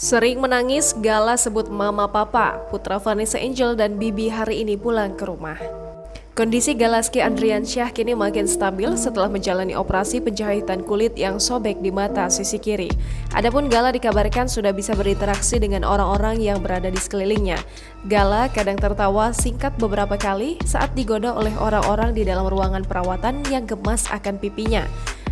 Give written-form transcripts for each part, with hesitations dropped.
Sering menangis, Gala sebut mama papa. Putra Vanessa Angel dan Bibi hari ini pulang ke rumah. Kondisi Galaski Andriansyah kini makin stabil setelah menjalani operasi penjahitan kulit yang sobek di mata sisi kiri. Adapun Gala dikabarkan sudah bisa berinteraksi dengan orang-orang yang berada di sekelilingnya. Gala kadang tertawa singkat beberapa kali saat digoda oleh orang-orang di dalam ruangan perawatan yang gemas akan pipinya.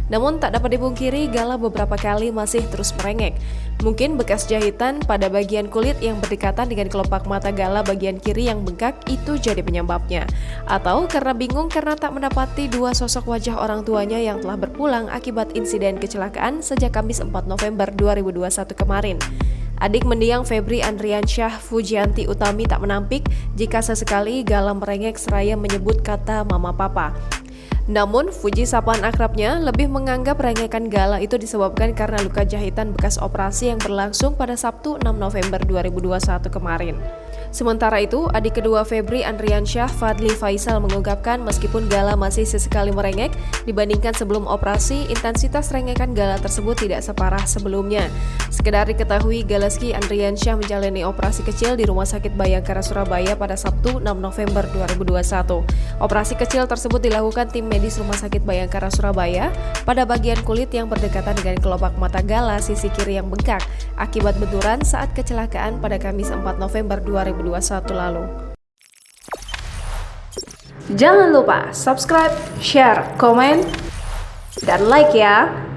Namun tak dapat dipungkiri, Gala beberapa kali masih terus merengek. Mungkin bekas jahitan pada bagian kulit yang berdekatan dengan kelopak mata Gala bagian kiri yang bengkak itu jadi penyebabnya. Atau karena bingung karena tak mendapati dua sosok wajah orang tuanya yang telah berpulang akibat insiden kecelakaan sejak Kamis 4 November 2021 kemarin. Adik mendiang Febri Andriansyah Fujianti Utami tak menampik jika sesekali Gala merengek seraya menyebut kata mama papa. Namun, Fuji sapaan akrabnya lebih menganggap rengekan Gala itu disebabkan karena luka jahitan bekas operasi yang berlangsung pada Sabtu 6 November 2021 kemarin. Sementara itu, adik kedua Febri Andriansyah, Fadli Faisal mengungkapkan meskipun Gala masih sesekali merengek, dibandingkan sebelum operasi, intensitas rengekan Gala tersebut tidak separah sebelumnya. Sekedar diketahui, Galaski Andriansyah menjalani operasi kecil di Rumah Sakit Bayangkara Surabaya pada Sabtu 6 November 2021. Operasi kecil tersebut dilakukan tim medis Rumah Sakit Bayangkara Surabaya pada bagian kulit yang berdekatan dengan kelopak mata Gala sisi kiri yang bengkak akibat benturan saat kecelakaan pada Kamis 4 November 2021 lalu. Jangan lupa subscribe, share, komen, dan like ya!